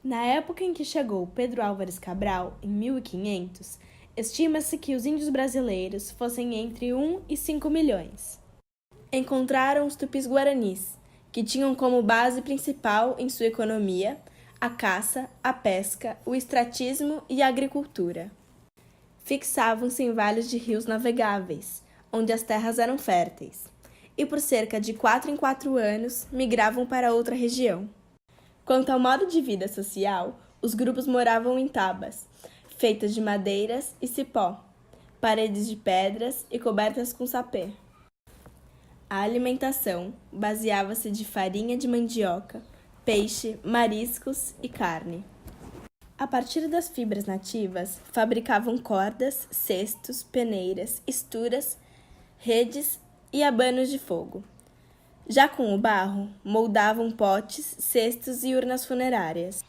Na época em que chegou Pedro Álvares Cabral, em 1500, estima-se que os índios brasileiros fossem entre 1 e 5 milhões. Encontraram os tupis-guaranis, que tinham como base principal em sua economia a caça, a pesca, o extratismo e a agricultura. Fixavam-se em vales de rios navegáveis, onde as terras eram férteis, e por cerca de 4 em 4 anos migravam para outra região. Quanto ao modo de vida social, os grupos moravam em tabas, feitas de madeiras e cipó, paredes de pedras e cobertas com sapê. A alimentação baseava-se de farinha de mandioca, peixe, mariscos e carne. A partir das fibras nativas, fabricavam cordas, cestos, peneiras, esturas, redes e abanos de fogo. Já com o barro, moldavam potes, cestos e urnas funerárias.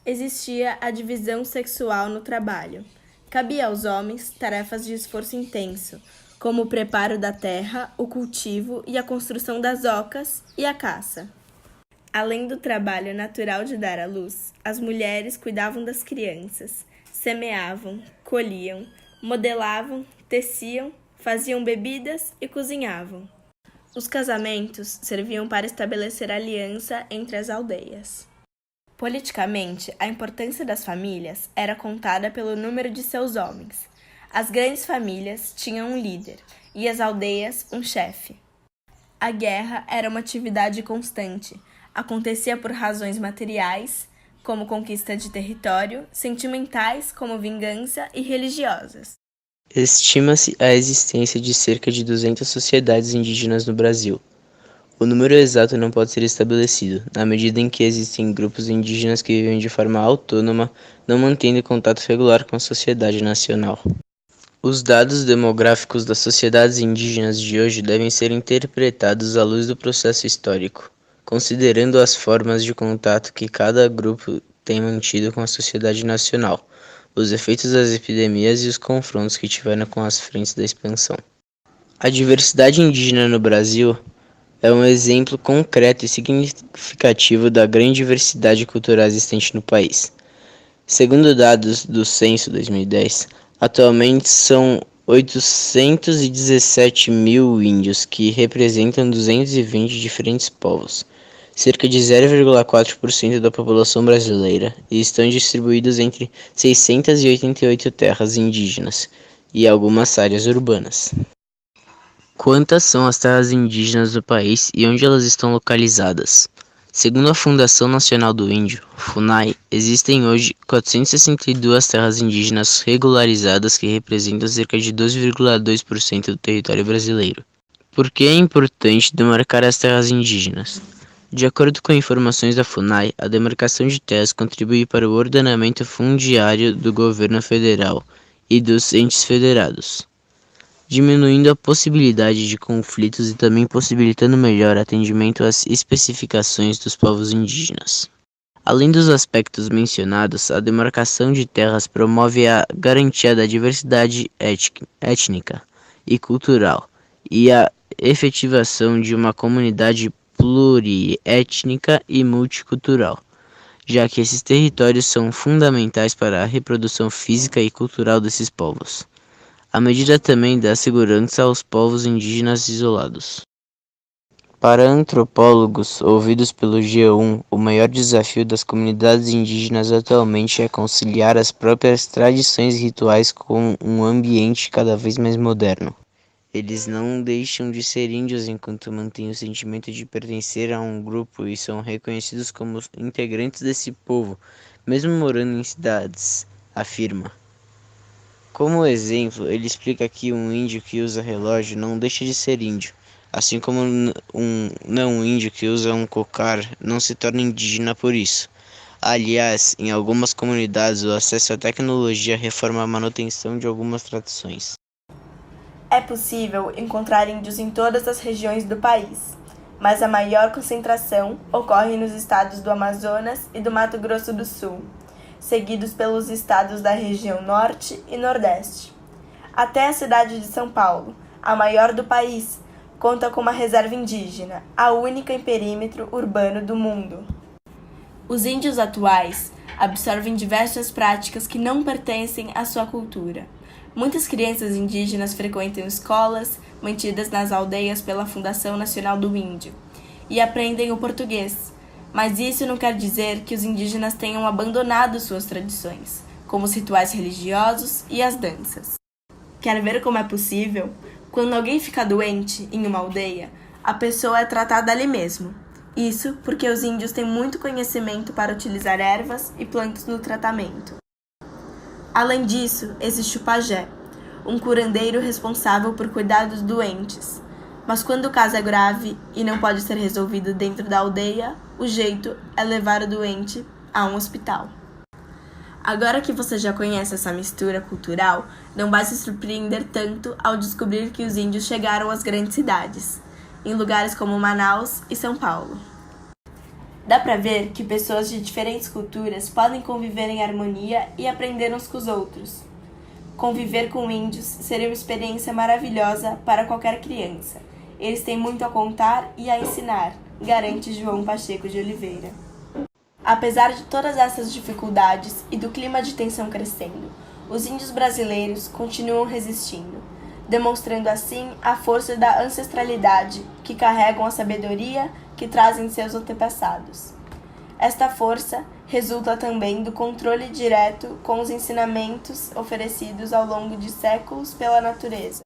Existia a divisão sexual no trabalho. Cabia aos homens tarefas de esforço intenso, como o preparo da terra, o cultivo e a construção das ocas e a caça. Além do trabalho natural de dar à luz, as mulheres cuidavam das crianças, semeavam, colhiam, modelavam, teciam, faziam bebidas e cozinhavam. Os casamentos serviam para estabelecer aliança entre as aldeias. Politicamente, a importância das famílias era contada pelo número de seus homens. As grandes famílias tinham um líder e as aldeias um chefe. A guerra era uma atividade constante. Acontecia por razões materiais, como conquista de território, sentimentais, como vingança, e religiosas. Estima-se a existência de cerca de 200 sociedades indígenas no Brasil. O número exato não pode ser estabelecido, na medida em que existem grupos indígenas que vivem de forma autônoma, não mantendo contato regular com a sociedade nacional. Os dados demográficos das sociedades indígenas de hoje devem ser interpretados à luz do processo histórico, considerando as formas de contato que cada grupo tem mantido com a sociedade nacional, os efeitos das epidemias e os confrontos que tiveram com as frentes da expansão. A diversidade indígena no Brasil é um exemplo concreto e significativo da grande diversidade cultural existente no país. Segundo dados do Censo 2010, atualmente são 817 mil índios, que representam 220 diferentes povos, cerca de 0,4% da população brasileira, e estão distribuídos entre 688 terras indígenas e algumas áreas urbanas. Quantas são as terras indígenas do país e onde elas estão localizadas? Segundo a Fundação Nacional do Índio, FUNAI, existem hoje 462 terras indígenas regularizadas que representam cerca de 2,2% do território brasileiro. Por que é importante demarcar as terras indígenas? De acordo com informações da FUNAI, a demarcação de terras contribui para o ordenamento fundiário do governo federal e dos entes federados, diminuindo a possibilidade de conflitos e também possibilitando melhor atendimento às especificações dos povos indígenas. Além dos aspectos mencionados, a demarcação de terras promove a garantia da diversidade étnica e cultural e a efetivação de uma comunidade pluriétnica e multicultural, já que esses territórios são fundamentais para a reprodução física e cultural desses povos. A medida também dá segurança aos povos indígenas isolados. Para antropólogos ouvidos pelo G1, o maior desafio das comunidades indígenas atualmente é conciliar as próprias tradições e rituais com um ambiente cada vez mais moderno. Eles não deixam de ser índios enquanto mantêm o sentimento de pertencer a um grupo e são reconhecidos como integrantes desse povo, mesmo morando em cidades, afirma. Como exemplo, ele explica que um índio que usa relógio não deixa de ser índio, assim como um não índio que usa um cocar não se torna indígena por isso. Aliás, em algumas comunidades, o acesso à tecnologia reforma a manutenção de algumas tradições. É possível encontrar índios em todas as regiões do país, mas a maior concentração ocorre nos estados do Amazonas e do Mato Grosso do Sul, seguidos pelos estados da região Norte e Nordeste. Até a cidade de São Paulo, a maior do país, conta com uma reserva indígena, a única em perímetro urbano do mundo. Os índios atuais absorvem diversas práticas que não pertencem à sua cultura. Muitas crianças indígenas frequentam escolas mantidas nas aldeias pela Fundação Nacional do Índio e aprendem o português, mas isso não quer dizer que os indígenas tenham abandonado suas tradições, como os rituais religiosos e as danças. Quer ver como é possível? Quando alguém fica doente em uma aldeia, a pessoa é tratada ali mesmo. Isso porque os índios têm muito conhecimento para utilizar ervas e plantas no tratamento. Além disso, existe o pajé, um curandeiro responsável por cuidar dos doentes. Mas quando o caso é grave e não pode ser resolvido dentro da aldeia, o jeito é levar o doente a um hospital. Agora que você já conhece essa mistura cultural, não vai se surpreender tanto ao descobrir que os índios chegaram às grandes cidades, em lugares como Manaus e São Paulo. Dá pra ver que pessoas de diferentes culturas podem conviver em harmonia e aprender uns com os outros. Conviver com índios seria uma experiência maravilhosa para qualquer criança. Eles têm muito a contar e a ensinar, garante João Pacheco de Oliveira. Apesar de todas essas dificuldades e do clima de tensão crescendo, os índios brasileiros continuam resistindo, demonstrando assim a força da ancestralidade que carregam a sabedoria que trazem seus antepassados. Esta força resulta também do controle direto com os ensinamentos oferecidos ao longo de séculos pela natureza.